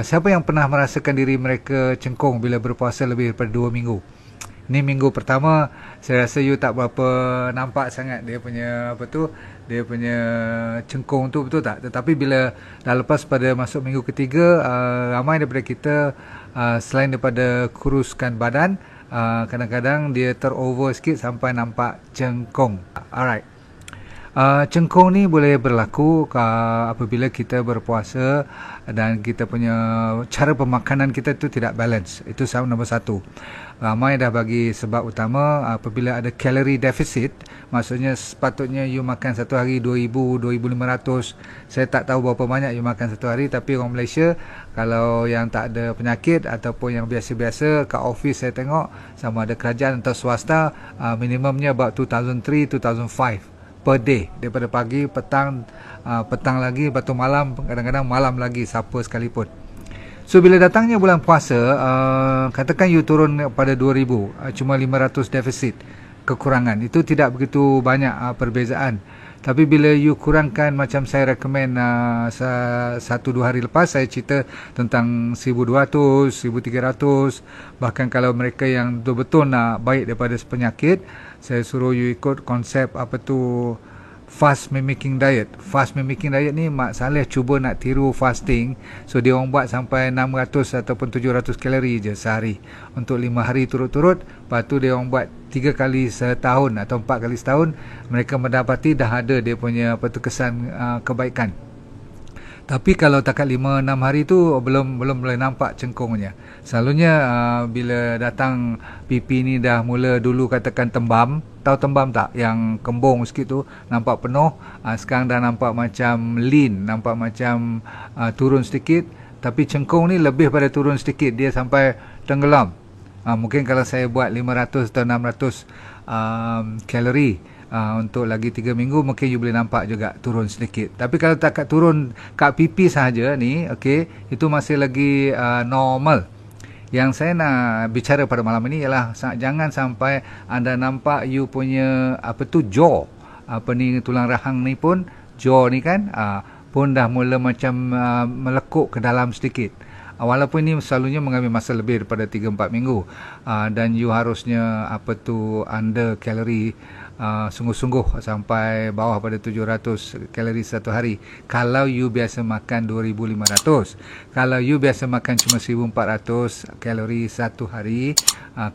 Siapa yang pernah merasakan diri mereka cengkung bila berpuasa lebih daripada 2 minggu? Ni minggu pertama, saya rasa you tak berapa nampak sangat dia punya dia punya cengkung tu, betul tak? Tetapi bila dah lepas pada masuk minggu ketiga, ramai daripada kita selain daripada kuruskan badan, kadang-kadang dia terover sikit sampai nampak cengkung. Alright. Cengkung ni boleh berlaku apabila kita berpuasa dan kita punya cara pemakanan kita tu tidak balance. Itu sebab nombor satu. Ramai dah bagi sebab utama apabila ada calorie deficit, maksudnya sepatutnya you makan satu hari 2000, 2500. Saya tak tahu berapa banyak you makan satu hari, tapi orang Malaysia kalau yang tak ada penyakit ataupun yang biasa-biasa kat office saya tengok, sama ada kerajaan atau swasta, minimumnya about 2003, 2005 per day, daripada pagi, petang, petang lagi, lepas tu malam, kadang-kadang malam lagi, siapa sekalipun. So bila datangnya bulan puasa, katakan you turun pada 2000, cuma 500 deficit, kekurangan, itu tidak begitu banyak perbezaan. Tapi bila you kurangkan, macam saya recommend 1-2 hari lepas saya cerita tentang 1200, 1300, bahkan kalau mereka yang betul-betul nak baik daripada penyakit, saya suruh you ikut konsep fast mimicking diet. Fast mimicking diet ni Mak Saleh cuba nak tiru fasting. So dia orang buat sampai 600 ataupun 700 kalori je sehari untuk 5 hari turut-turut. Lepas tu dia orang buat 3 kali setahun atau 4 kali setahun, mereka mendapati dah ada dia punya kesan kebaikan. Tapi kalau takat 5-6 hari tu belum boleh nampak cengkungnya. Selalunya bila datang pipi ni dah mula, dulu katakan tembam. Tahu tembam tak? Yang kembung sikit tu nampak penuh. Sekarang dah nampak macam lean, nampak macam turun sedikit. Tapi cengkung ni lebih pada turun sedikit, dia sampai tenggelam. Mungkin kalau saya buat 500 atau 600 kalori untuk lagi 3 minggu, mungkin you boleh nampak juga turun sedikit. Tapi kalau takat turun kat pipi sahaja ni, okey, itu masih lagi normal. Yang saya nak bicara pada malam ini ialah jangan sampai anda nampak you punya jaw, tulang rahang ni pun, jaw ni kan pun dah mula macam melekuk ke dalam sedikit. Walaupun ini selalunya mengambil masa lebih daripada 3-4 minggu, dan you harusnya under kalori sungguh-sungguh sampai bawah pada 700 kalori satu hari. Kalau you biasa makan 2500, kalau you biasa makan cuma 1400 kalori satu hari,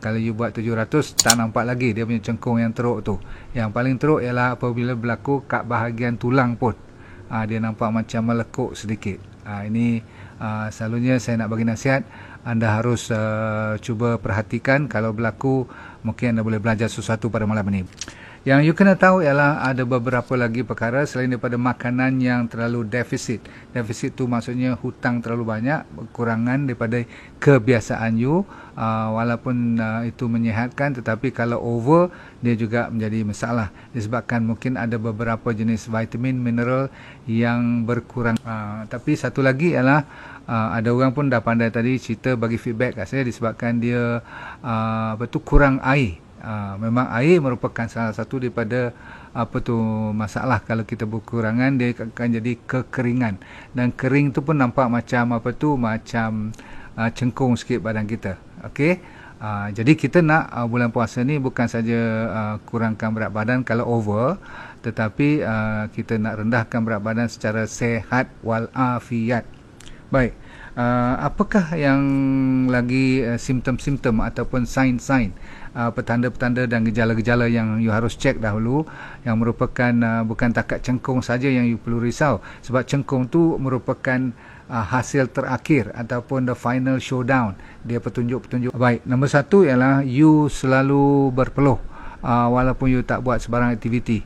kalau you buat 700, tak nampak lagi dia punya cengkung yang teruk tu. Yang paling teruk ialah apabila berlaku kat bahagian tulang pun, dia nampak macam melekuk sedikit. Ini selalunya saya nak bagi nasihat, anda harus cuba perhatikan. Kalau berlaku, mungkin anda boleh belajar sesuatu pada malam ini. Yang you kena tahu ialah ada beberapa lagi perkara selain daripada makanan yang terlalu defisit. Defisit tu maksudnya hutang terlalu banyak, kekurangan daripada kebiasaan you. Walaupun itu menyihatkan, tetapi kalau over, dia juga menjadi masalah. Disebabkan mungkin ada beberapa jenis vitamin, mineral yang berkurang. Tapi satu lagi ialah ada orang pun dah pandai tadi cerita, bagi feedback kat saya, disebabkan dia kurang air. Memang air merupakan salah satu daripada masalah. Kalau kita berkurangan, dia akan jadi kekeringan, dan kering tu pun nampak macam macam cengkung sikit badan kita. Okey, jadi kita nak bulan puasa ni bukan saja kurangkan berat badan kalau over, tetapi kita nak rendahkan berat badan secara sehat walafiat. Baik, apakah yang lagi simptom-simptom ataupun sign-sign, petanda-petanda dan gejala-gejala yang you harus cek dahulu, yang merupakan bukan takat cengkung saja yang you perlu risau, sebab cengkung tu merupakan hasil terakhir ataupun the final showdown, dia petunjuk-petunjuk. Baik, nombor satu ialah you selalu berpeluh walaupun you tak buat sebarang aktiviti.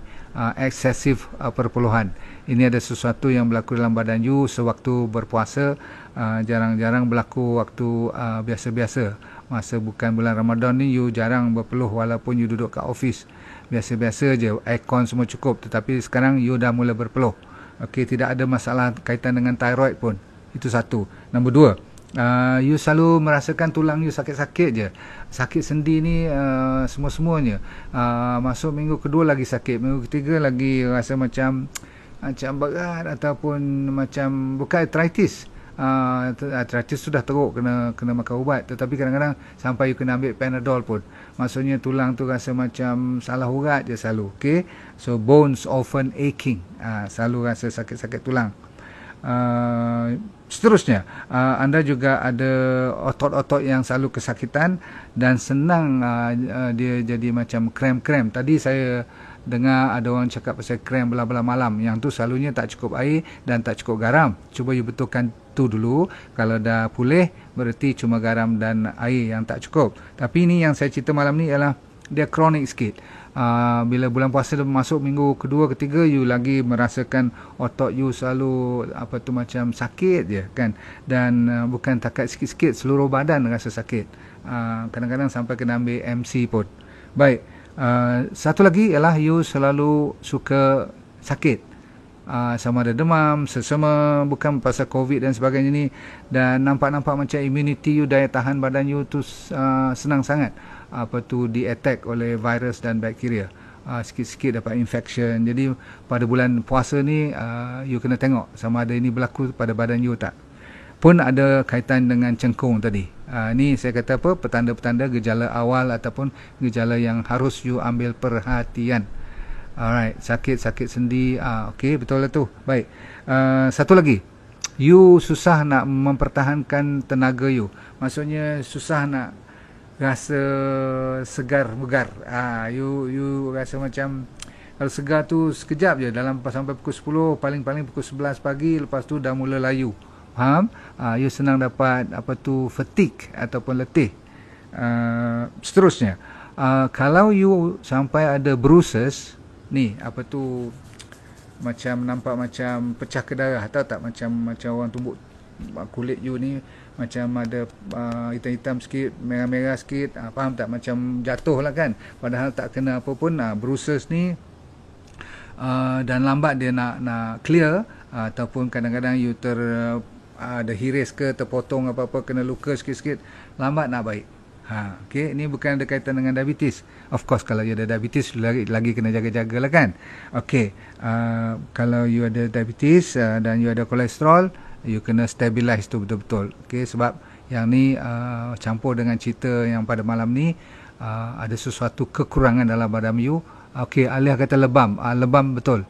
Eksesif perpeluhan, ini ada sesuatu yang berlaku dalam badan you sewaktu berpuasa. Jarang-jarang berlaku waktu biasa-biasa. Masa bukan bulan Ramadan ni, you jarang berpeluh walaupun you duduk kat office. Biasa-biasa je, aircon semua cukup. Tetapi sekarang you dah mula berpeluh. Okey, tidak ada masalah kaitan dengan thyroid pun. Itu satu. Nombor dua, you selalu merasakan tulang you sakit-sakit je. Sakit sendi ni semua-semuanya. Masuk minggu kedua lagi sakit, minggu ketiga lagi rasa macam berat, ataupun macam bukan arthritis, arthritis sudah teruk, kena makan ubat. Tetapi kadang-kadang sampai you kena ambil Panadol pun. Maksudnya tulang tu rasa macam salah urat je selalu. Okay? So bones often aching. Selalu rasa sakit-sakit tulang. Seterusnya, anda juga ada otot-otot yang selalu kesakitan dan senang dia jadi macam krem-krem. Tadi saya dengar ada orang cakap pasal krem belah-belah malam. Yang tu selalunya tak cukup air dan tak cukup garam. Cuba you betulkan tu dulu. Kalau dah pulih, berarti cuma garam dan air yang tak cukup. Tapi ni yang saya cerita malam ni ialah dia kronik sikit. Bila bulan puasa masuk minggu kedua, ketiga, you lagi merasakan otot you selalu macam sakit je kan. Dan bukan takat sikit-sikit, seluruh badan rasa sakit. Kadang-kadang sampai kena ambil MC pun. Baik, satu lagi ialah you selalu suka sakit. Sama ada demam, sesama, bukan pasal COVID dan sebagainya ni. Dan nampak-nampak macam immunity you, daya tahan badan you tu senang sangat di-attack oleh virus dan bakteria. Sikit-sikit dapat infection. Jadi pada bulan puasa ni you kena tengok sama ada ini berlaku pada badan you tak. Pun ada kaitan dengan cengkung tadi. Ni saya kata petanda-petanda gejala awal ataupun gejala yang harus you ambil perhatian. Alright, sakit sendi. Okey, betul lah tu. Baik. Satu lagi. You susah nak mempertahankan tenaga you. Maksudnya susah nak rasa segar bugar. You rasa macam kalau segar tu sekejap je, dalam sampai pukul 10, paling-paling pukul 11 pagi, lepas tu dah mula layu. Faham? You senang dapat fatigue ataupun letih. Seterusnya, kalau you sampai ada bruises ni, macam nampak macam pecah ke darah, tahu tak, macam orang tumbuk kulit you ni macam ada hitam-hitam sikit, merah-merah sikit, faham tak, macam jatuh lah kan, padahal tak kena apa pun. Bruises ni dan lambat dia nak clear, ataupun kadang-kadang you ada hiris ke, terpotong apa-apa, kena luka sikit-sikit, lambat nak baik. Okay, ini bukan ada kaitan dengan diabetes. Of course, kalau you ada diabetes, lagi kena jaga-jaga lah kan. Okay, kalau you ada diabetes dan you ada kolesterol, you kena stabilize tu betul-betul. Okay, sebab yang ni campur dengan cerita yang pada malam ni, ada sesuatu kekurangan dalam badan you. Okay, Aliyah kata lebam. Lebam betul.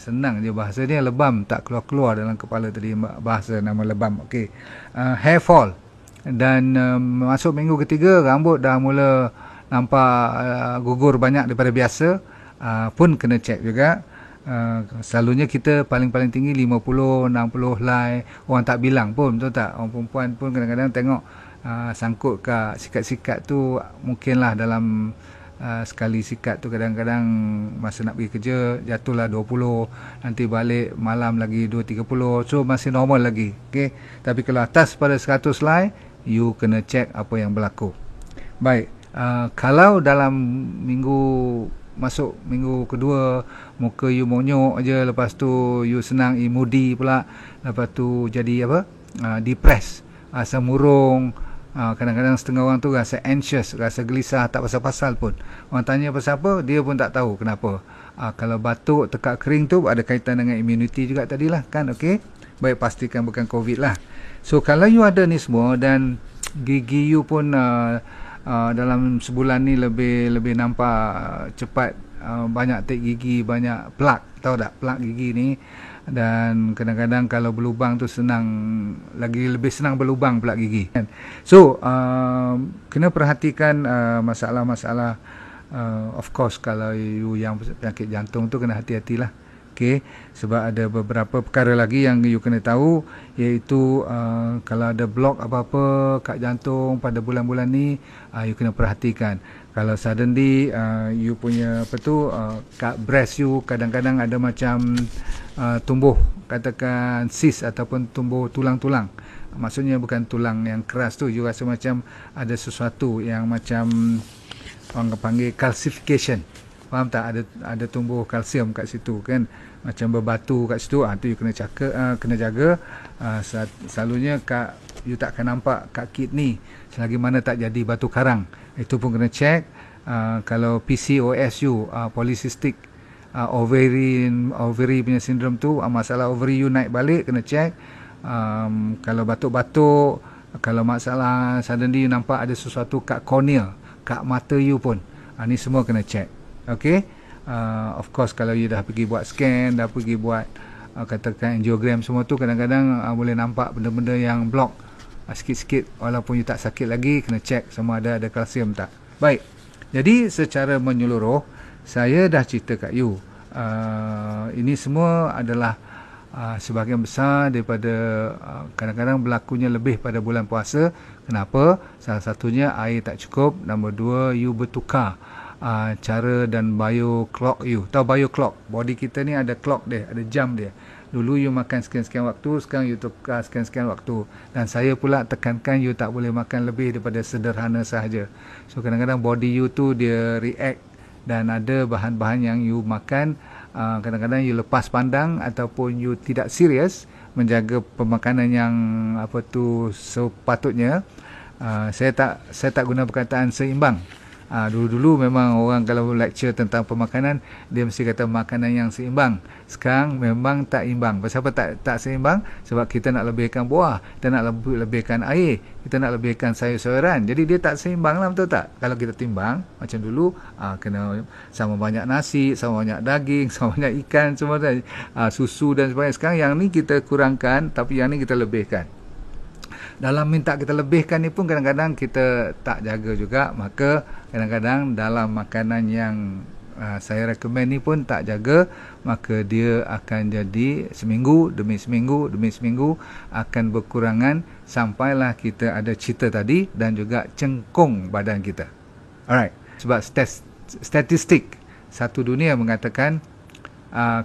Senang je bahasa dia, lebam, tak keluar-keluar dalam kepala tadi bahasa nama lebam. Okay, hair fall. Dan masuk minggu ketiga, rambut dah mula nampak gugur banyak daripada biasa, pun kena cek juga. Selalunya kita paling-paling tinggi 50, 60 helai. Orang tak bilang pun, betul tak? Orang perempuan pun kadang-kadang tengok sangkut kat sikat-sikat tu, mungkinlah dalam sekali sikat tu kadang-kadang masa nak pergi kerja jatuhlah 20, nanti balik malam lagi 2-30, so masih normal lagi. Okay? Tapi kalau atas pada 100 helai, you kena cek apa yang berlaku. Baik, kalau dalam masuk minggu kedua, muka you monyok je, lepas tu you senang moody pula, lepas tu jadi depressed, rasa murung, kadang-kadang setengah orang tu rasa anxious, rasa gelisah, tak pasal-pasal pun. Orang tanya pasal apa, dia pun tak tahu kenapa. Kalau batuk, tekak kering tu ada kaitan dengan immunity juga tadilah kan. Okey, baik, pastikan bukan COVID lah. So kalau you ada ni semua dan gigi you pun dalam sebulan ni lebih nampak cepat, banyak tek gigi, banyak plak, tahu tak plak gigi ni. Dan kadang-kadang kalau berlubang tu lebih senang berlubang plak gigi kan. So kena perhatikan masalah-masalah. Of course, kalau you yang penyakit jantung tu kena hati-hatilah. Okay, sebab ada beberapa perkara lagi yang you kena tahu, iaitu kalau ada blok apa-apa kat jantung pada bulan-bulan ni, you kena perhatikan. Kalau suddenly you punya kat breast you kadang-kadang ada macam tumbuh, katakan cyst ataupun tumbuh tulang-tulang. Maksudnya bukan tulang yang keras tu, you rasa macam ada sesuatu yang macam orang panggil calcification. Faham tak? Ada tumbuh kalsium kat situ kan, macam berbatu kat situ. Tu you kena jaga. Selalunya you tak akan nampak kat kidney selagi mana tak jadi batu karang. Itu pun kena check. Kalau PCOS you, polycystic ovary punya syndrome tu, masalah ovary you naik balik, kena check. Kalau batuk-batuk, kalau masalah suddenly you nampak ada sesuatu kat cornea, kat mata you pun, ni semua kena check. Okay. Of course kalau you dah pergi buat scan, dah pergi buat katakan angiogram semua tu, kadang-kadang boleh nampak benda-benda yang block sikit-sikit, walaupun you tak sakit lagi, kena check sama ada kalsium tak. Baik, jadi secara menyeluruh saya dah cerita kat you, ini semua adalah sebahagian besar daripada kadang-kadang berlakunya lebih pada bulan puasa. Kenapa? Salah satunya air tak cukup, nombor dua you bertukar cara dan bio clock you. Tahu bio clock? Body kita ni ada clock dia, ada jam dia. Dulu you makan sekian-sekian waktu, sekarang you tukar sekian-sekian waktu. Dan saya pula tekankan you tak boleh makan lebih daripada sederhana sahaja. So kadang-kadang body you tu dia react, dan ada bahan-bahan yang you makan, kadang-kadang you lepas pandang ataupun you tidak serius menjaga pemakanan yang sepatutnya. Saya tak guna perkataan seimbang. Dulu-dulu memang orang kalau lecture tentang pemakanan, dia mesti kata makanan yang seimbang. Sekarang memang tak imbang. Pasal apa tak seimbang? Sebab kita nak lebihkan buah, kita nak lebihkan air, kita nak lebihkan sayur-sayuran. Jadi dia tak seimbang lah, betul tak? Kalau kita timbang macam dulu, kena sama banyak nasi, sama banyak daging, sama banyak ikan, semua susu dan sebagainya. Sekarang yang ni kita kurangkan, tapi yang ni kita lebihkan. Dalam minta kita lebihkan ni pun kadang-kadang kita tak jaga juga. Maka kadang-kadang dalam makanan yang saya recommend ni pun tak jaga, maka dia akan jadi seminggu demi seminggu demi seminggu akan berkurangan sampailah kita ada cerita tadi, dan juga cengkung badan kita. Alright, sebab statistik satu dunia mengatakan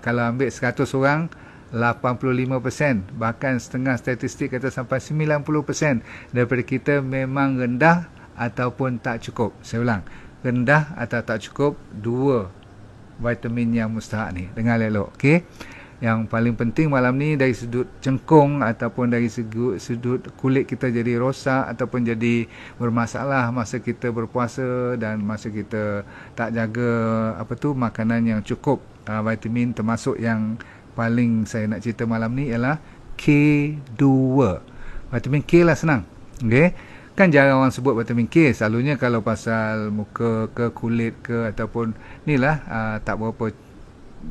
kalau ambil 100 orang, 85%, bahkan setengah statistik kata sampai 90% daripada kita memang rendah ataupun tak cukup. Saya ulang, rendah atau tak cukup dua vitamin yang mustahak ni. Dengar elok, okey? Yang paling penting malam ni dari sudut cengkung ataupun dari sudut kulit kita jadi rosak ataupun jadi bermasalah masa kita berpuasa dan masa kita tak jaga makanan yang cukup vitamin, termasuk yang paling saya nak cerita malam ni ialah K2. Vitamin K lah, senang. Okay? Kan jarang orang sebut vitamin K. Selalunya kalau pasal muka ke kulit ke ataupun ni lah, tak berapa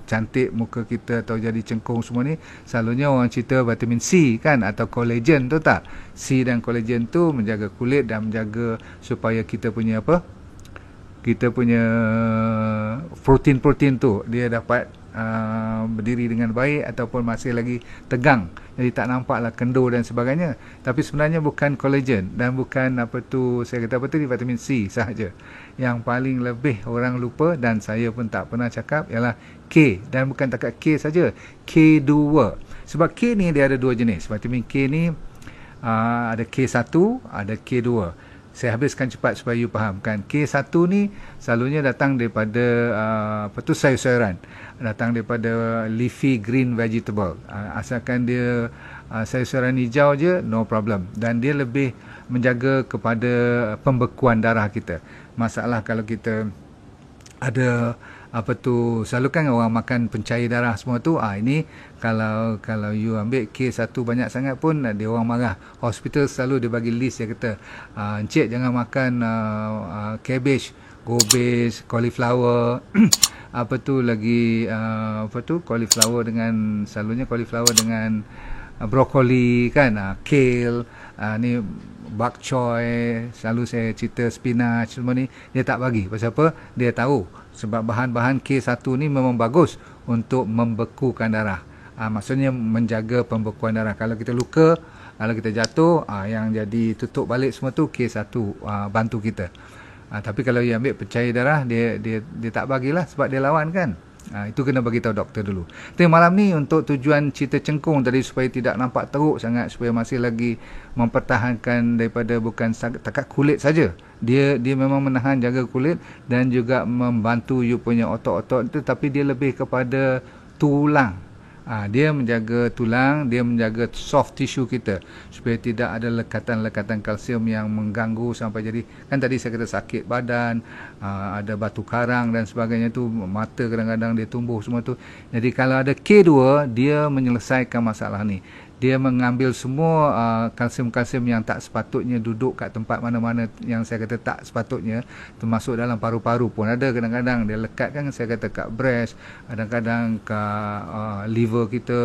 cantik muka kita atau jadi cengkung semua ni, selalunya orang cerita vitamin C kan, atau collagen tu tak. C dan collagen tu menjaga kulit dan menjaga supaya kita punya kita punya protein tu dia dapat berdiri dengan baik ataupun masih lagi tegang, jadi tak nampaklah kendur dan sebagainya. Tapi sebenarnya bukan collagen dan bukan saya kata vitamin C sahaja. Yang paling lebih orang lupa dan saya pun tak pernah cakap ialah K, dan bukan takat K saja, K2. Sebab K ni dia ada dua jenis. Vitamin K ni ada K1, ada K2. Saya habiskan cepat supaya you fahamkan. K1 ni selalunya datang daripada sayur-sayuran, datang daripada leafy green vegetable. Asalkan dia sayur-sayuran hijau je, no problem. Dan dia lebih menjaga kepada pembekuan darah kita. Masalah kalau kita ada selalu kan orang makan pencair darah semua tu, ini kalau you ambil K1 banyak sangat pun dia orang marah. Hospital selalu dia bagi list, dia kata encik jangan makan cabbage, gobis, cauliflower cauliflower dengan, selalunya cauliflower dengan brokoli kan, kale, ni bak choy, selalu saya cerita spinach semua ni, dia tak bagi. Pasal apa? Dia tahu sebab bahan-bahan K1 ni memang bagus untuk membekukan darah. Maksudnya menjaga pembekuan darah. Kalau kita luka, kalau kita jatuh, yang jadi tutup balik semua tu K1 bantu kita. Tapi kalau dia ambil pencair darah, dia tak bagilah sebab dia lawan kan. Itu kena bagi tahu doktor dulu. Tapi malam ni untuk tujuan cerita cengkung tadi, supaya tidak nampak teruk sangat, supaya masih lagi mempertahankan daripada bukan takat kulit saja. Dia memang menahan, jaga kulit dan juga membantu you punya otot-otot itu, tapi dia lebih kepada tulang. Dia menjaga tulang, dia menjaga soft tissue kita supaya tidak ada lekatan-lekatan kalsium yang mengganggu sampai jadi, kan tadi saya kata sakit badan, ada batu karang dan sebagainya tu, mata kadang-kadang dia tumbuh semua tu. Jadi kalau ada K2, dia menyelesaikan masalah ni. dia mengambil semua kalsium-kalsium yang tak sepatutnya duduk kat tempat mana-mana yang saya kata tak sepatutnya, termasuk dalam paru-paru pun ada kadang-kadang dia lekat kan, saya kata kat breast, kadang-kadang kat liver kita.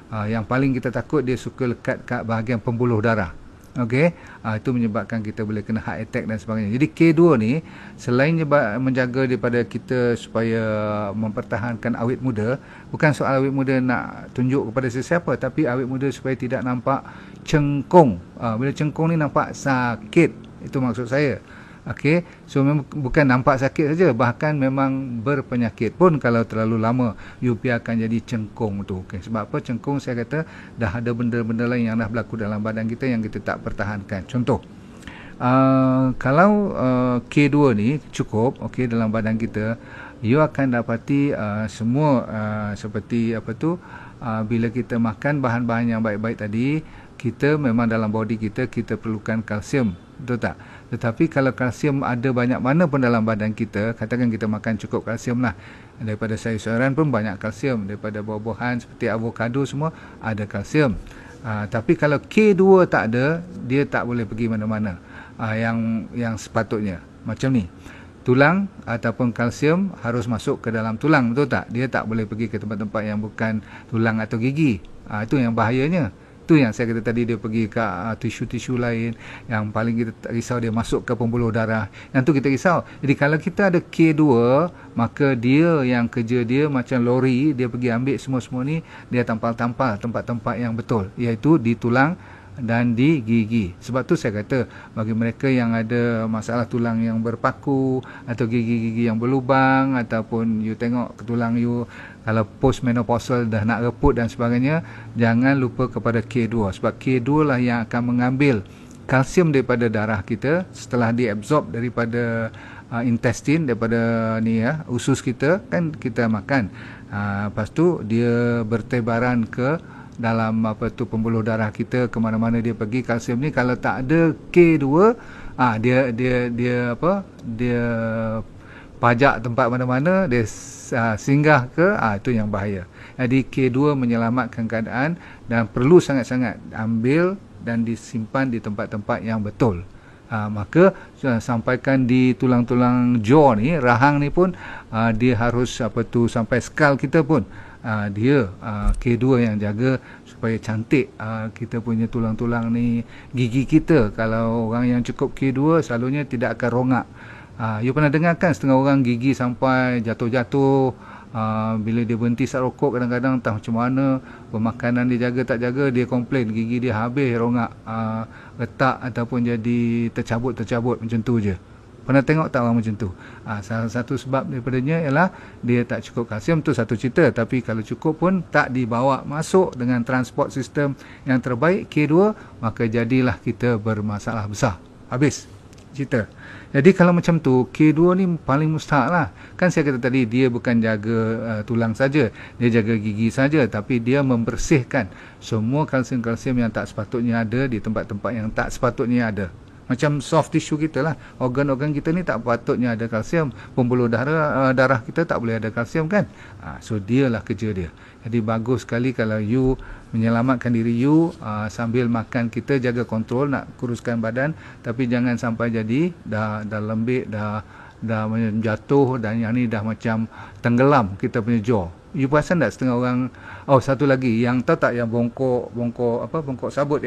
Yang paling kita takut dia suka lekat kat bahagian pembuluh darah. Okey, itu menyebabkan kita boleh kena heart attack dan sebagainya. Jadi K2 ni selain menjaga daripada kita supaya mempertahankan awet muda, bukan soal awet muda nak tunjuk kepada sesiapa, tapi awet muda supaya tidak nampak cengkung. Bila cengkung ni nampak sakit, itu maksud saya. Okey, so memang bukan nampak sakit saja, bahkan memang berpenyakit pun kalau terlalu lama you biarkan jadi cengkung tu. Okey, sebab apa? Cengkung saya kata dah ada benda-benda lain yang dah berlaku dalam badan kita yang kita tak pertahankan. Contoh, kalau K2 ni cukup okey dalam badan kita, you akan dapati semua seperti apa tu, bila kita makan bahan-bahan yang baik-baik tadi, kita memang dalam body kita perlukan kalsium, betul tak? Tetapi kalau kalsium ada banyak mana pun dalam badan kita, katakan kita makan cukup kalsium lah, daripada sayur-sayuran pun banyak kalsium, daripada buah-buahan seperti avokado semua ada kalsium. Tapi kalau K2 tak ada, dia tak boleh pergi mana-mana yang sepatutnya. Macam ni, tulang ataupun kalsium harus masuk ke dalam tulang, betul tak? Dia tak boleh pergi ke tempat-tempat yang bukan tulang atau gigi. Itu yang bahayanya. Itu yang saya kata tadi, dia pergi ke tisu-tisu lain yang paling kita tak risau, dia masuk ke pembuluh darah. Yang tu kita risau. Jadi kalau kita ada K2, maka dia yang kerja dia macam lori, dia pergi ambil semua-semua ni, dia tampal-tampal tempat-tempat yang betul, iaitu di tulang dan di gigi. Sebab tu saya kata bagi mereka yang ada masalah tulang yang berpaku atau gigi-gigi yang berlubang, ataupun you tengok tulang you kalau post menopausal dah nak reput dan sebagainya, jangan lupa kepada K2, sebab K2 lah yang akan mengambil kalsium daripada darah kita setelah diabsorb daripada intestine, daripada ni usus kita kan kita makan. Lepas tu dia bertebaran ke dalam pembuluh darah kita, ke mana-mana dia pergi kalsium ni. Kalau tak ada K2, dia pajak tempat mana-mana, dia singgah ke, itu yang bahaya. Jadi K2 menyelamatkan keadaan dan perlu sangat-sangat ambil dan disimpan di tempat-tempat yang betul. Maka sampaikan di tulang-tulang jaw ni, rahang ni pun dia harus sampai skull kita pun dia K2 yang jaga supaya cantik kita punya tulang-tulang ni. Gigi kita, kalau orang yang cukup K2 selalunya tidak akan rongak. You pernah dengar kan setengah orang gigi sampai jatuh-jatuh bila dia berhenti sat rokok, kadang-kadang entah macam mana pemakanan dia jaga tak jaga, dia komplain gigi dia habis rongak, retak ataupun jadi tercabut macam tu je. Pernah tengok tak orang macam tu? Salah satu sebab daripadanya ialah dia tak cukup kalsium, tu satu cerita. Tapi kalau cukup pun tak dibawa masuk dengan transport sistem yang terbaik K2, maka jadilah kita bermasalah besar. Habis cerita. Jadi kalau macam tu, K2 ni paling mustahak lah. Kan saya kata tadi, dia bukan jaga tulang saja, dia jaga gigi saja, tapi dia membersihkan semua kalsium-kalsium yang tak sepatutnya ada di tempat-tempat yang tak sepatutnya ada. Macam soft tissue kita lah, organ-organ kita ni tak patutnya ada kalsium, pembuluh darah kita tak boleh ada kalsium kan. So dialah kerja dia. Jadi bagus sekali kalau you menyelamatkan diri you sambil makan. Kita jaga kontrol nak kuruskan badan, tapi jangan sampai jadi dah lembik, dah jatuh, dan yang ni dah macam tenggelam kita punya jaw. You perasan tak setengah orang, satu lagi yang tahu tak, yang bongkok sabut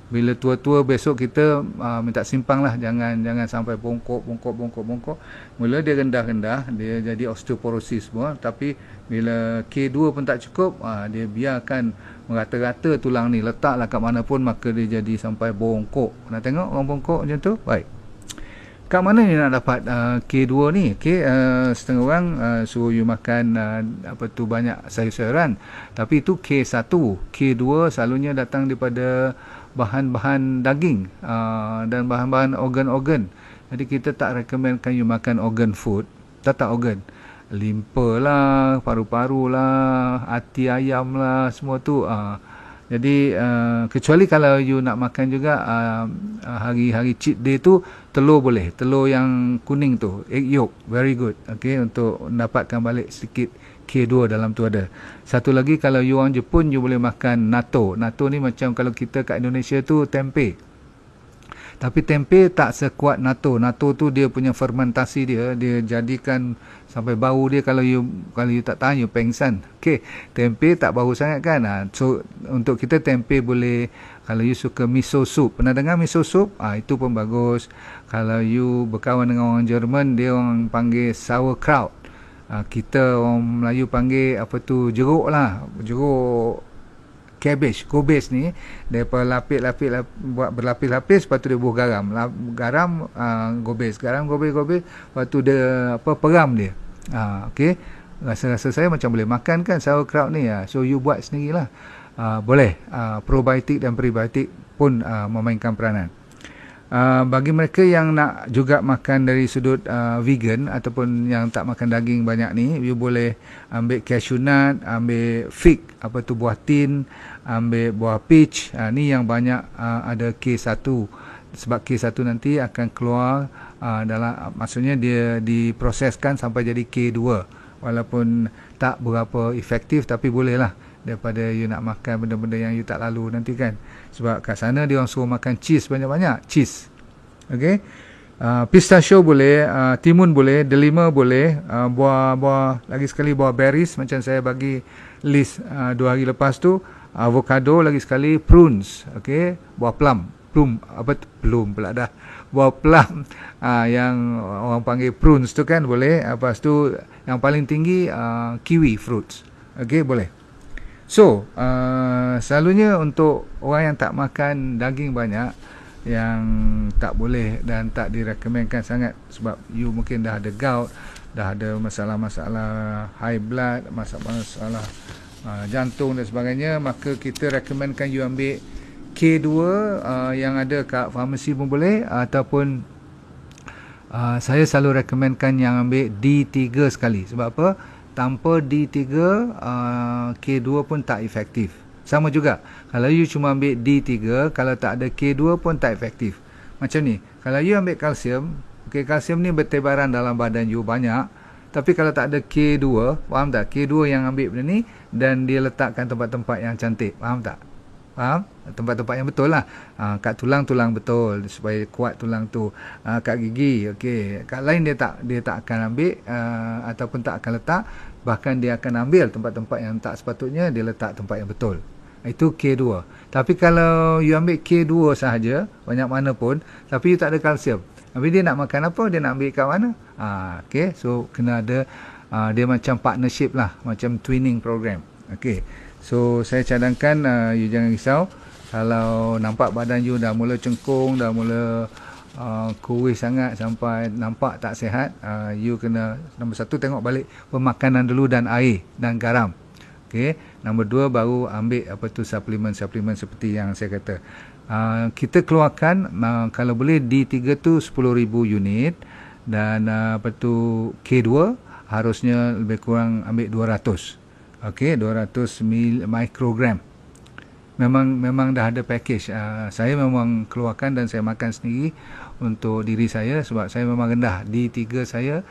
bila tua-tua besok kita minta simpang lah, jangan sampai bongkok. Mula dia rendah-rendah, dia jadi osteoporosis semua. Tapi bila K2 pun tak cukup, dia biarkan merata-rata tulang ni, letaklah kat mana pun, maka dia jadi sampai bongkok. Nak tengok orang bongkok macam tu? Baik, kat mana ni nak dapat K2 ni? Setengah orang suruh you makan banyak sayur-sayuran, tapi itu K1. K2 selalunya datang daripada bahan-bahan daging dan bahan-bahan organ-organ. Jadi kita tak recommendkan you makan organ food. Tak organ, limpa lah, paru-paru lah, hati ayam lah, semua tu Jadi kecuali kalau you nak makan juga hari-hari cheat day tu, telur boleh. Telur yang kuning tu, egg yolk, very good. Okay, untuk dapatkan balik sedikit K2 dalam tu ada. Satu lagi, kalau you orang Jepun, you boleh makan natto. Natto ni macam kalau kita kat Indonesia tu tempe. Tapi tempe tak sekuat natto. Natto tu dia punya fermentasi dia jadikan sampai bau dia, kalau you tak tahan, you pengsan. Okey, tempe tak bau sangat kan. So untuk kita tempe boleh. Kalau you suka miso soup, pernah dengar miso soup? Itu pun bagus. Kalau you berkawan dengan orang Jerman, dia orang panggil sauerkraut. Kita orang Melayu panggil apa tu, jeruk lah, jeruk cabbage, gobes ni, dia buat berlapis-lapis, lepas tu dia bubuh garam, gobes, lepas tu dia peram dia. Okey, rasa-rasa saya macam boleh makan kan sauerkraut ni. So you buat sendirilah. Boleh. Probiotik dan prebiotik pun memainkan peranan. Bagi mereka yang nak juga makan dari sudut vegan ataupun yang tak makan daging banyak ni, you boleh ambil cashew nut, ambil fig, apa tu, buah tin, ambil buah peach. Ni yang banyak ada K1, sebab K1 nanti akan keluar maksudnya dia diproseskan sampai jadi K2, walaupun tak berapa efektif, tapi boleh lah daripada you nak makan benda-benda yang you tak lalu nanti kan. Sebab kat sana dia orang suruh makan cheese banyak-banyak, cheese. Okey, pistachio boleh, timun boleh, delima boleh, buah lagi sekali buah berries macam saya bagi list 2 hari lepas tu, avocado lagi sekali, prunes, okey, buah plum pula dah, buah plum yang orang panggil prunes tu kan boleh. Lepas tu yang paling tinggi kiwi fruits, okey, boleh. So, selalunya untuk orang yang tak makan daging banyak, yang tak boleh dan tak direkomendkan sangat, sebab you mungkin dah ada gout, dah ada masalah-masalah high blood, masalah jantung dan sebagainya, maka kita rekomendkan you ambil K2 yang ada kat farmasi pun boleh, ataupun saya selalu rekomendkan yang ambil D3 sekali. Sebab apa? Tanpa D3, K2 pun tak efektif. Sama juga, kalau you cuma ambil D3, kalau tak ada K2 pun tak efektif. Macam ni, kalau you ambil kalsium, okay, kalsium ni bertebaran dalam badan you banyak, tapi kalau tak ada K2, faham tak? K2 yang ambil benda ni, dan dia letakkan tempat-tempat yang cantik, faham tak? Faham? Tempat-tempat yang betul lah. Kat tulang betul, supaya kuat tulang tu. Kat gigi, okey. Kat lain dia tak akan ambil, ataupun tak akan letak. Bahkan dia akan ambil tempat-tempat yang tak sepatutnya, dia letak tempat yang betul. Itu K2. Tapi kalau you ambil K2 sahaja, banyak mana pun, tapi you tak ada kalsium, tapi dia nak makan apa? Dia nak ambil kat mana? Okey, so kena ada, dia macam partnership lah, macam twinning program. Okey, so saya cadangkan you jangan risau. Kalau nampak badan you dah mula cengkung, dah mula kurus sangat sampai nampak tak sihat, you kena, nombor 1, tengok balik pemakanan dulu, dan air dan garam. Okey, nombor 2, baru ambil apa tu suplemen seperti yang saya kata. Kita keluarkan kalau boleh D3 tu 10,000 unit, dan apa tu K2 harusnya lebih kurang ambil 200. Okey, 200 mikrogram. Memang dah ada package. Saya memang keluarkan dan saya makan sendiri untuk diri saya, sebab saya memang rendah D3 saya,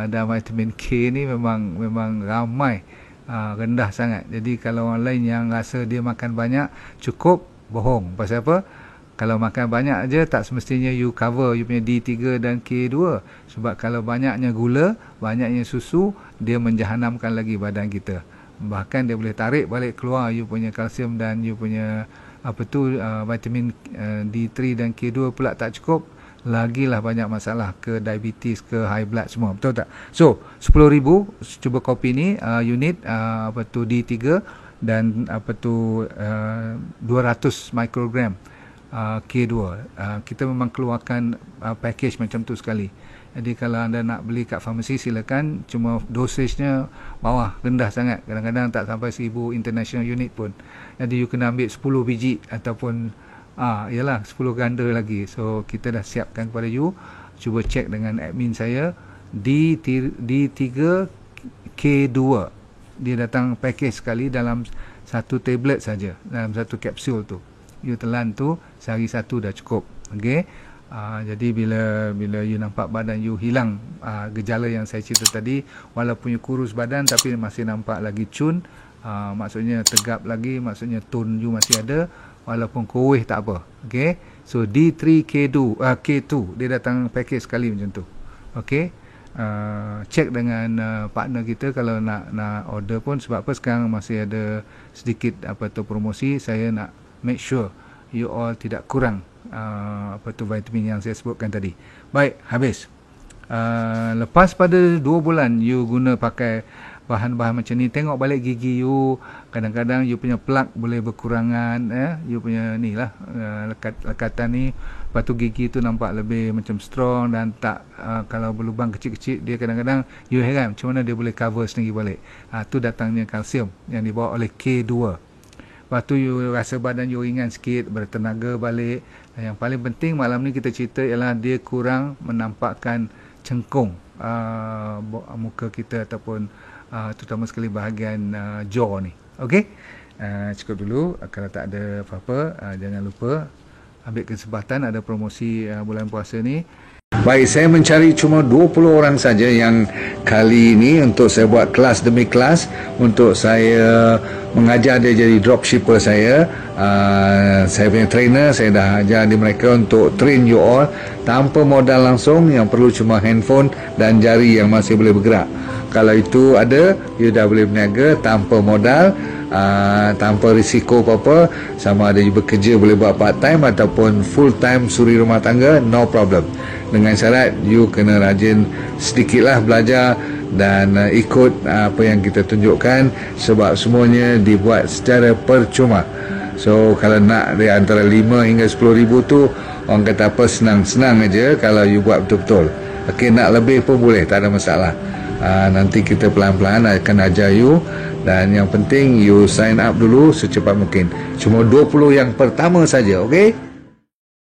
dan vitamin K ni memang ramai rendah sangat. Jadi kalau orang lain yang rasa dia makan banyak cukup, bohong. Pasal apa? Kalau makan banyak aja, tak semestinya you cover you punya D3 dan K2. Sebab kalau banyaknya gula, banyaknya susu, dia menjahanamkan lagi badan kita. Bahkan dia boleh tarik balik keluar you punya kalsium dan you punya apa tu vitamin D3 dan K2 pula tak cukup, lagilah banyak masalah ke diabetes, ke high blood semua. Betul tak? So 10,000 cuba kopi ni unit apa tu D3, dan apa tu 200 mikrogram K2. Kita memang keluarkan package macam tu sekali. Jadi kalau anda nak beli kat farmasi, silakan. Cuma dosage-nya bawah, rendah sangat. Kadang-kadang tak sampai 1000 international unit pun. Jadi you kena ambil 10 biji ataupun ialah 10 ganda lagi. So kita dah siapkan kepada you. Cuba cek dengan admin saya, D3 K2. Dia datang package sekali dalam satu tablet saja dalam satu kapsul tu. You telan tu sehari satu dah cukup. Okey. Jadi bila you nampak badan you hilang gejala yang saya cerita tadi, walaupun you kurus badan tapi masih nampak lagi cun, maksudnya tegap lagi, maksudnya tone you masih ada, walaupun kurus tak apa. Okey. So D3K2 K2 dia datang package sekali macam tu. Okey. Check dengan partner kita kalau nak order pun, sebab apa sekarang masih ada sedikit promosi. Saya nak make sure you all tidak kurang vitamin yang saya sebutkan tadi. Baik, habis. Lepas pada 2 bulan you guna pakai bahan-bahan macam ni, tengok balik gigi you. Kadang-kadang you punya plug boleh berkurangan, you punya ni lah, lekatan ni. Lepas tu gigi tu nampak lebih macam strong dan tak, kalau berlubang kecil-kecil dia kadang-kadang you heran macam mana dia boleh cover sendiri balik. Tu datangnya kalsium yang dibawa oleh K2. Lepas tu you rasa badan you ringan sikit, bertenaga balik. Dan yang paling penting malam ni kita cerita ialah dia kurang menampakkan cengkung muka kita ataupun terutama sekali bahagian jaw ni. Okey? Cukup dulu. Kalau tak ada apa-apa, jangan lupa ambil kesempatan ada promosi bulan puasa ni. Baik, saya mencari cuma 20 orang saja yang kali ini untuk saya buat kelas demi kelas, untuk saya mengajar dia jadi dropshipper saya. Saya punya trainer, saya dah ajar di mereka untuk train you all tanpa modal langsung, yang perlu cuma handphone dan jari yang masih boleh bergerak. Kalau itu ada, you dah boleh berniaga tanpa modal, tanpa risiko apa-apa. Sama ada you bekerja boleh buat part time ataupun full time suri rumah tangga, no problem. Dengan syarat you kena rajin sedikitlah belajar dan ikut apa yang kita tunjukkan, sebab semuanya dibuat secara percuma. So kalau nak di antara 5 hingga 10 ribu tu, orang kata apa, senang-senang aja kalau you buat betul-betul. Okey, nak lebih pun boleh, tak ada masalah. Nanti kita pelan-pelan akan ajar you, dan yang penting you sign up dulu secepat mungkin. Cuma 20 yang pertama saja, okey?